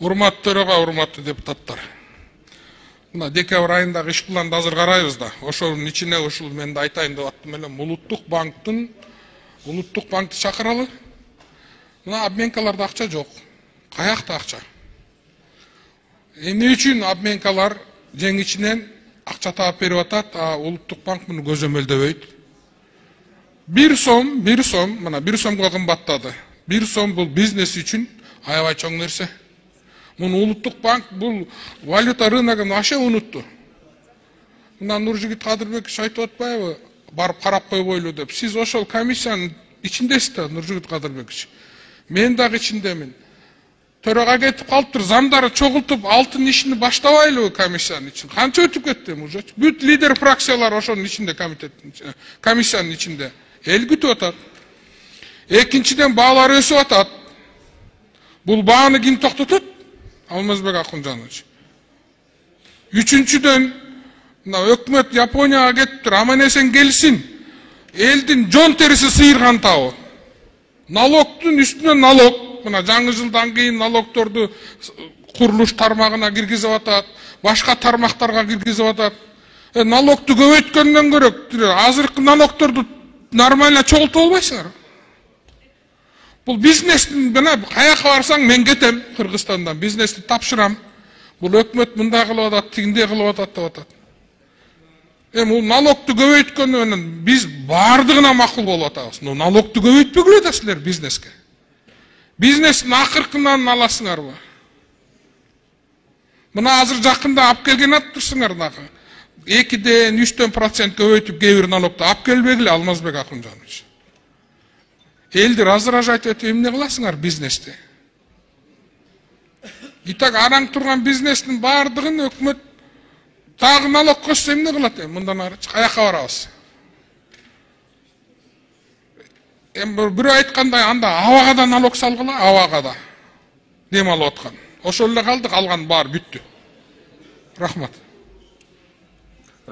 Урматтуу төрага, урматтуу депутаттар. Мына декабрь айындагы иш планды азыр карайбыз да. Ошонун ичине ушул мен да айтайын деп аттым элем. Улуттук банкты чакыралы. Мына обменкаларда акча жок. Каякта акча? Эмне үчүн обменкалар жеңичинен акча таап берип атат, а улуттук банк муну көзөмөлдөбөйт? 1 сом, мына 1 сомго кымбаттады. 1 сом бул бизнес үчүн аябай чоң нерсе. Муну улуттук банк бул валюта рыногун вообще унутту. Мына Нуржигит Кадырбекович айтып атпайбы, барып карап койбойлу деп. Сиз ошол комиссиянын ичиндесиз да, Нуржигит Кадырбекович. Мен дагы ичиндемин. Төрага кетип калыптыр, замдары чогултуп, алтын ишини баштабайлыбы комиссиянын ичин? Канча өтүп кетти уже? Бүт лидер фракциялар ошонун ичинде, комиссиянын ичинде. Эл күтүп атат. Экинчиден баалар өсүп атат. Бул бааны ким токтотот? Алмазбек Акунжанович. Үчүнчүдөн, мына өкмөт Японияга кетиптир, аман эсен келсин. Элдин жон териси сыйырган табы. Налогтун үстүнө налог. Мына жаңы жылдан кийин налогторду курулуш тармагына киргизип атат, башка тармактарга киргизип атат. Налогту көбөйткөндөн көрө, азыркы налогторду нормально чогултуп албайсыңар. Бул бизнестин мына каяка барсаң мен кетем Кыргызстандан, бизнести тапшырам. Бул өкмөт мындай кылып атат, тигиндей кылып атат деп атат. Бул налогту көбөйткөндөн менен биз бардыгына макул болуп атабыз. Но налогту көбөйтпөгүлө да силер бизнеске. Бизнестин акыркынан аласыңарбы? Мына азыр жакында алып келген аттырсыңар дагы. 2-ден 3% көбөйтүп кээ бир налогду алып келбегиле Алмазбек Акунжанович. Элди раздражать этип эмне кыласыңар бизнести? Итак, араң турган бизнестин бардыгын өкмөт тагы налог кошсо эмне кылат? Мындан ары каяка барабыз? Бирөө айткандай, анда абага да налог салгыла, абага да. Дем алып аткан. Ошол эле калды, калган баары бүттү. Рахмат.